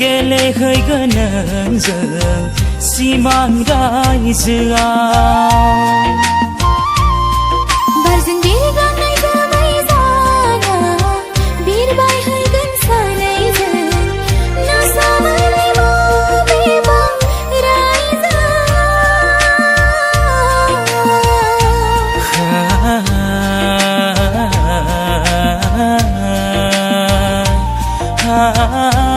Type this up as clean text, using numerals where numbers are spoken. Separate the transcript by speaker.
Speaker 1: गेलेहैगोन नोंजों सिमां रायजोआव
Speaker 2: बारजों बिरगांनाय जोमै जाना बिरबायहैगोन सानैजों नाजाबायलै बबेबां रायजोआव